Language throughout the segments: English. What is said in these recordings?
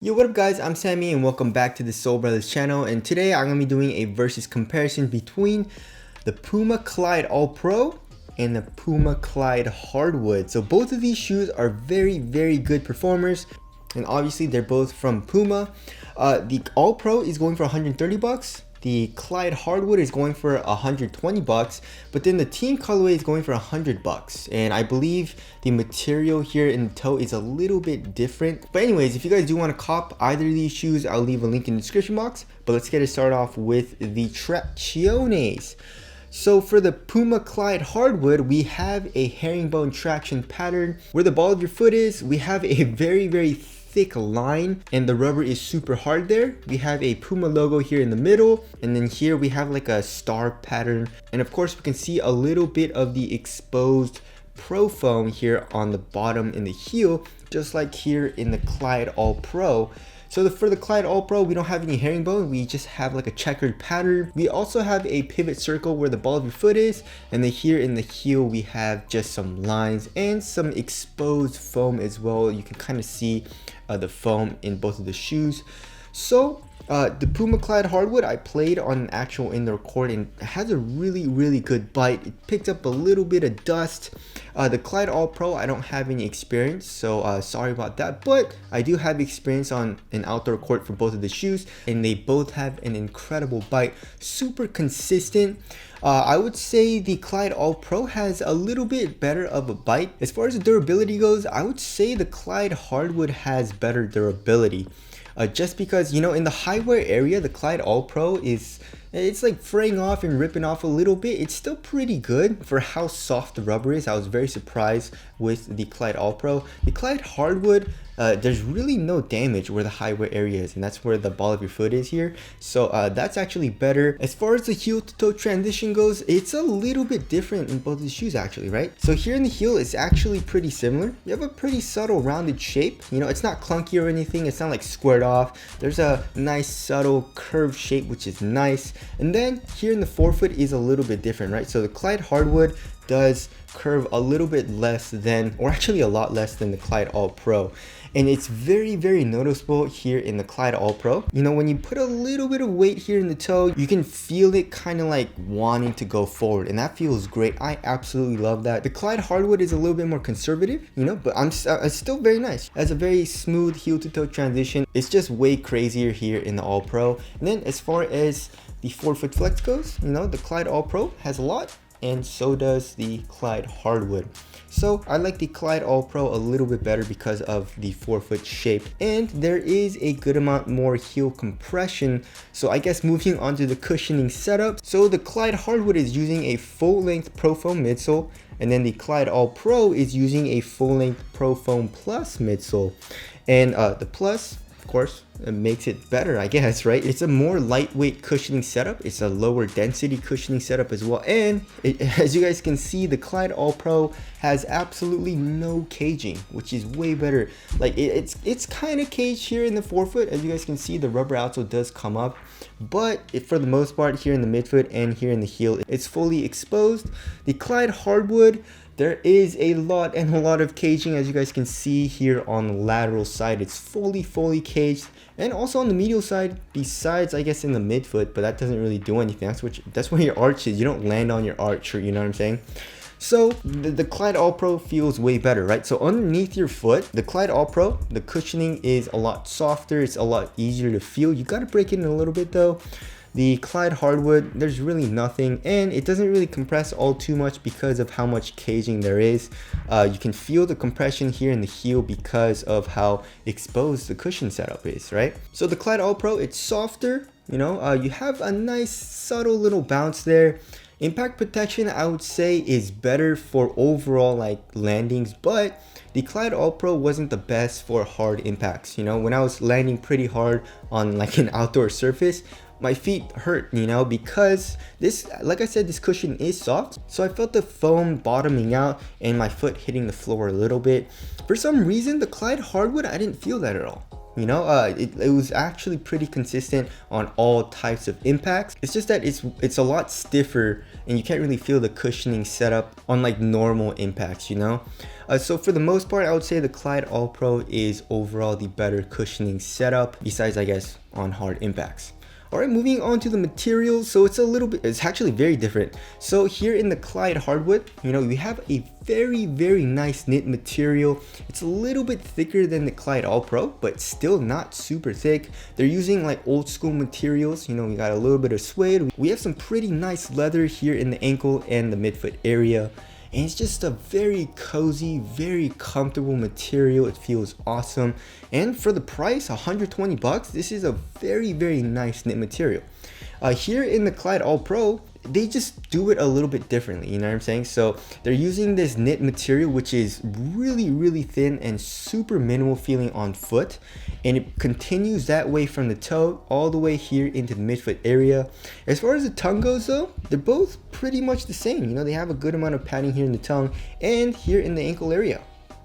Yo, what up guys, I'm Sammy and welcome back to the Soul Brothers channel, and today I'm going to be doing a versus comparison between the Puma Clyde All Pro and the Puma Clyde Hardwood. So both of these shoes are very good performers, and obviously they're both from Puma. The All Pro is going for 130 bucks. The Clyde Hardwood is going for 120 bucks, but then the team colorway is going for 100 bucks. And I believe the material here in the toe is a little bit different. But anyways, if you guys do want to cop either of these shoes, I'll leave a link in the description box. But let's get it started off with the tracciones. So for the Puma Clyde Hardwood, we have a herringbone traction pattern. Where the ball of your foot is, we have a very thick line, and the rubber is super hard there. We have a Puma logo here in the middle, and then here we have like a star pattern, and of course we can see a little bit of the exposed pro foam here on the bottom in the heel, just like here in the Clyde All Pro. So for the Clyde All Pro, we don't have any herringbone, we just have like a checkered pattern. We also have a pivot circle where the ball of your foot is, and then here in the heel we have just some lines and some exposed foam as well. You can kind of see the foam in both of the shoes. So the Puma Clyde Hardwood, I played on an actual indoor court and it has a really good bite. It picked up a little bit of dust. The Clyde All Pro, I don't have any experience, so sorry about that, but I do have experience on an outdoor court for both of the shoes, and they both have an incredible bite, super consistent. I would say the Clyde All Pro has a little bit better of a bite. As far as the durability goes, I would say the Clyde Hardwood has better durability. Just because, you know, in the high wear area, the Clyde All Pro it's like fraying off and ripping off a little bit. It's still pretty good for how soft the rubber is. I was very surprised with the Clyde All Pro. The Clyde Hardwood, there's really no damage where the high wear area is, and that's where the ball of your foot is here. So that's actually better. As far as the heel to toe transition goes, it's a little bit different in both of the shoes actually, right? So here in the heel, it's actually pretty similar. You have a pretty subtle rounded shape. You know, it's not clunky or anything. It's not like squared off. There's a nice subtle curved shape, which is nice. And then here in the forefoot is a little bit different, right? So the Clyde Hardwood does curve a little bit less than, or actually a lot less than, the Clyde All Pro. And it's very noticeable here in the Clyde All Pro. You know, when you put a little bit of weight here in the toe, you can feel it kind of like wanting to go forward, and that feels great. I absolutely love that. The Clyde Hardwood is a little bit more conservative, you know, but it's still very nice. It has a very smooth heel to toe transition. It's just way crazier here in the All Pro. And then as far as the forefoot flex goes, you know, the Clyde All Pro has a lot, and so does the Clyde Hardwood. So I like the Clyde All Pro a little bit better because of the forefoot shape, and there is a good amount more heel compression. So I guess moving on to the cushioning setup. So the Clyde Hardwood is using a full length Pro Foam midsole, and then the Clyde All Pro is using a full length Pro Foam Plus midsole. And the Plus, of course, it makes it better, I guess, right? It's a more lightweight cushioning setup. It's a lower density cushioning setup as well. And as you guys can see, the Clyde All Pro has absolutely no caging, which is way better. Like it's kind of caged here in the forefoot. As you guys can see, the rubber outsole does come up, but for the most part here in the midfoot and here in the heel, it's fully exposed. The Clyde Hardwood, there is a lot of caging, as you guys can see here on the lateral side. It's fully caged, and also on the medial side, besides I guess in the midfoot, but that doesn't really do anything. That's where your arch is. You don't land on your arch, or you know what I'm saying? So the Clyde All Pro feels way better, right? So underneath your foot, the Clyde All Pro, the cushioning is a lot softer. It's a lot easier to feel. You got to break it in a little bit though. The Clyde Hardwood, there's really nothing, and it doesn't really compress all too much because of how much caging there is. You can feel the compression here in the heel because of how exposed the cushion setup is, right? So the Clyde All Pro, it's softer, you know, you have a nice subtle little bounce there. Impact protection, I would say, is better for overall like landings, but the Clyde All Pro wasn't the best for hard impacts. You know, when I was landing pretty hard on like an outdoor surface, my feet hurt, you know, because this, like I said, this cushion is soft. So I felt the foam bottoming out and my foot hitting the floor a little bit. For some reason, the Clyde Hardwood, I didn't feel that at all. you know. It was actually pretty consistent on all types of impacts. It's just that it's a lot stiffer and you can't really feel the cushioning setup on like normal impacts, you know. So for the most part, I would say the Clyde All Pro is overall the better cushioning setup, besides I guess on hard impacts. Alright, moving on to the materials. So it's actually very different. So here in the Clyde Hardwood, you know, we have a very nice knit material. It's a little bit thicker than the Clyde All Pro, but still not super thick. They're using like old school materials. You know, we got a little bit of suede. We have some pretty nice leather here in the ankle and the midfoot area. And it's just a very cozy, very comfortable material. It feels awesome. And for the price, 120 bucks, this is a very nice knit material. Here in the Clyde All Pro, they just do it a little bit differently, you know what I'm saying? So they're using this knit material, which is really thin and super minimal feeling on foot, and it continues that way from the toe all the way here into the midfoot area. As far as the tongue goes though, they're both pretty much the same. You know, they have a good amount of padding here in the tongue and here in the ankle area.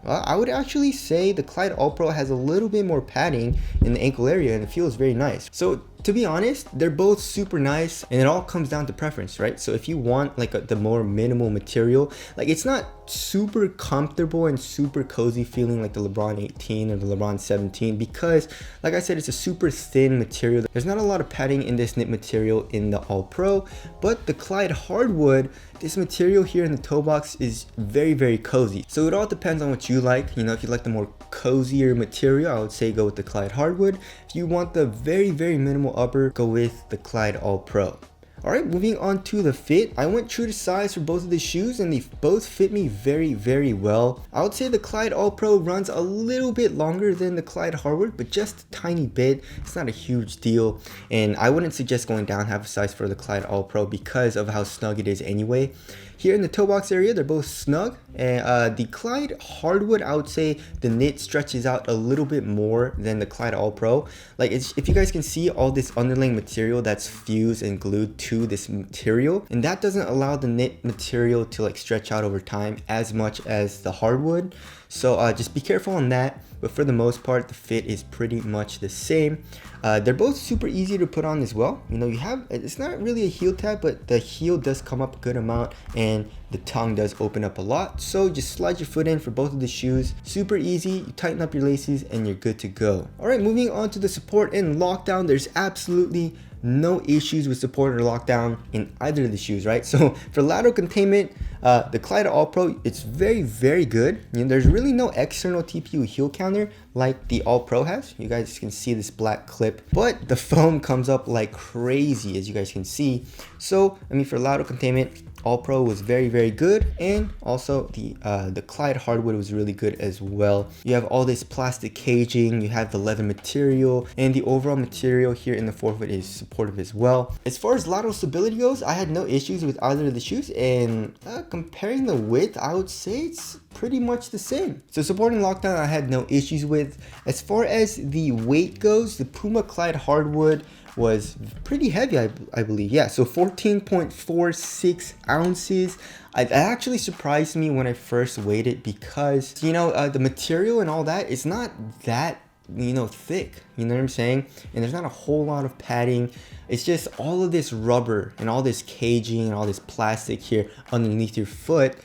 I would actually say the Clyde All Pro has a little bit more padding in the ankle area and it feels very nice. So to be honest, they're both super nice and it all comes down to preference, right? So if you want like the more minimal material, like it's not super comfortable and super cozy feeling like the LeBron 18 or the LeBron 17, because like I said, it's a super thin material. There's not a lot of padding in this knit material in the All Pro, but the Clyde Hardwood, this material here in the toe box is very cozy. So it all depends on what you like. You know, if you like the more cozier material, I would say go with the Clyde Hardwood. If you want the very minimal upper, go with the Clyde All Pro. Alright, moving on to the fit. I went true to size for both of the shoes and they both fit me very well. I would say the Clyde All Pro runs a little bit longer than the Clyde Hardwood, but just a tiny bit. It's not a huge deal, and I wouldn't suggest going down half a size for the Clyde All Pro because of how snug it is anyway. Here in the toe box area, they're both snug, and the Clyde Hardwood, I would say the knit stretches out a little bit more than the Clyde All Pro. Like, if you guys can see all this underlaying material that's fused and glued to this material, and that doesn't allow the knit material to like stretch out over time as much as the hardwood. So just be careful on that. But for the most part, the fit is pretty much the same. They're both super easy to put on as well. You know, it's not really a heel tab, but the heel does come up a good amount and the tongue does open up a lot. So just slide your foot in for both of the shoes. Super easy. You tighten up your laces and you're good to go. All right, moving on to the support and lockdown. There's absolutely no issues with support or lockdown in either of the shoes, right? So for lateral containment, the Clyde All Pro, it's very good. You know, there's really no external TPU heel counter like the All Pro has. You guys can see this black clip, but the foam comes up like crazy, as you guys can see. So I mean, for lateral containment, All Pro was very good, and also the Clyde Hardwood was really good as well. You have all this plastic caging, you have the leather material, and the overall material here in the forefoot is supportive as well. As far as lateral stability goes, I had no issues with either of the shoes, and comparing the width, I would say it's pretty much the same. So support and lockdown, I had no issues with. As far as the weight goes, the Puma Clyde Hardwood was pretty heavy, I believe. Yeah, so 14.46 ounces. It actually surprised me when I first weighed it because, you know, the material and all that is not that, you know, thick, you know what I'm saying? And there's not a whole lot of padding. It's just all of this rubber and all this caging and all this plastic here underneath your foot.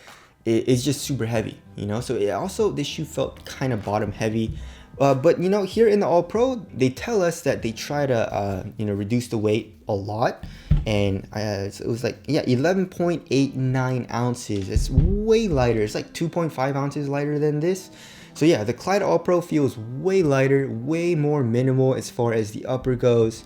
It's just super heavy, you know? So it also, this shoe felt kind of bottom heavy. But you know, here in the All Pro, they tell us that they try to you know, reduce the weight a lot, and it was like, yeah, 11.89 ounces. It's way lighter. It's like 2.5 ounces lighter than this. So yeah, the Clyde All Pro feels way lighter, way more minimal as far as the upper goes,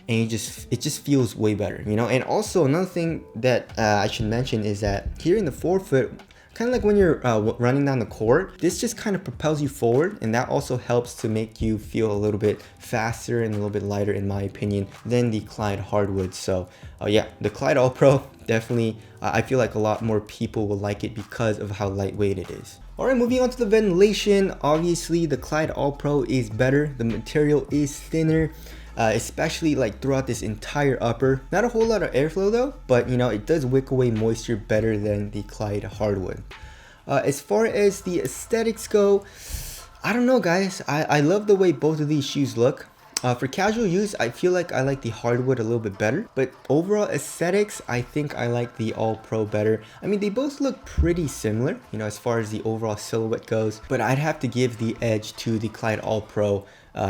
and it just feels way better, you know. And also another thing that I should mention is that here in the forefoot, kind of like when you're running down the court, this just kind of propels you forward, and that also helps to make you feel a little bit faster and a little bit lighter, in my opinion, than the Clyde Hardwood. So yeah, the Clyde All Pro, definitely, I feel like a lot more people will like it because of how lightweight it is. Alright, moving on to the ventilation. Obviously, the Clyde All Pro is better. The material is thinner. Especially like throughout this entire upper. Not a whole lot of airflow though, but you know, it does wick away moisture better than the Clyde Hardwood. As far as the aesthetics go, I don't know, guys. I love the way both of these shoes look. For casual use, I feel like I like the hardwood a little bit better, but overall aesthetics, I think I like the All Pro better. I mean, they both look pretty similar, you know, as far as the overall silhouette goes, but I'd have to give the edge to the Clyde All Pro.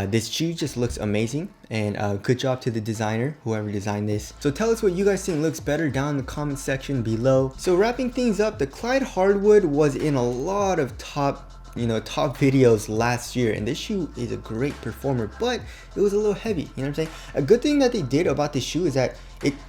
This shoe just looks amazing, and good job to the designer, whoever designed this. So tell us what you guys think looks better down in the comment section below. So wrapping things up, the Clyde Hardwood was in a lot of top videos last year, and this shoe is a great performer, but it was a little heavy, you know what I'm saying? A good thing that they did about this shoe is that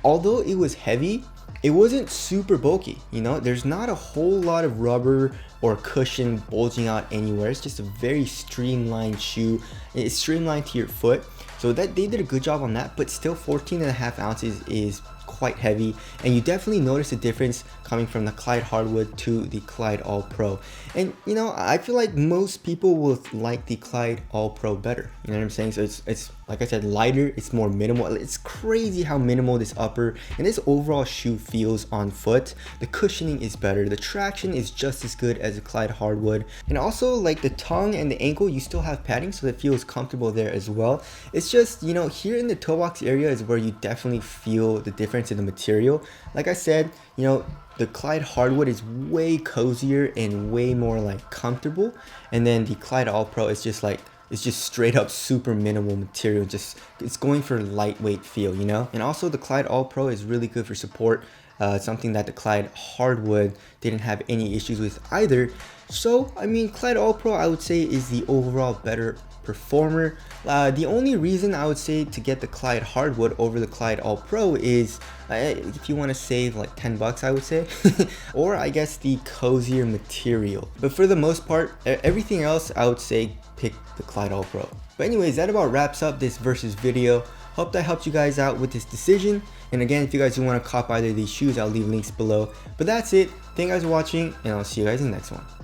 although it was heavy, it wasn't super bulky, you know? There's not a whole lot of rubber or cushion bulging out anywhere. It's just a very streamlined shoe. It's streamlined to your foot, so that they did a good job on that, but still 14.5 ounces is quite heavy, and you definitely notice a difference coming from the Clyde Hardwood to the Clyde All Pro. And you know, I feel like most people will like the Clyde All Pro better, you know what I'm saying? So it's like I said, lighter, it's more minimal. It's crazy how minimal this upper and this overall shoe feels on foot. The cushioning is better, the traction is just as good as the Clyde Hardwood, and also like the tongue and the ankle, you still have padding, so it feels comfortable there as well. It's just, you know, here in the toe box area is where you definitely feel the difference in the material. Like I said, you know, the Clyde Hardwood is way cozier and way more like comfortable, and then the Clyde All Pro is just like, it's just straight up super minimal material. Just, it's going for lightweight feel, you know? And also the Clyde All Pro is really good for support, something that the Clyde Hardwood didn't have any issues with either. So I mean, Clyde All Pro I would say is the overall better performer. The only reason I would say to get the Clyde Hardwood over the Clyde All Pro is if you want to save like 10 bucks, I would say, or I guess the cozier material. But for the most part, everything else I would say pick the Clyde All Pro. But anyways, that about wraps up this versus video. Hope that helped you guys out with this decision. And again, if you guys do want to cop either of these shoes, I'll leave links below. But that's it. Thank you guys for watching, and I'll see you guys in the next one.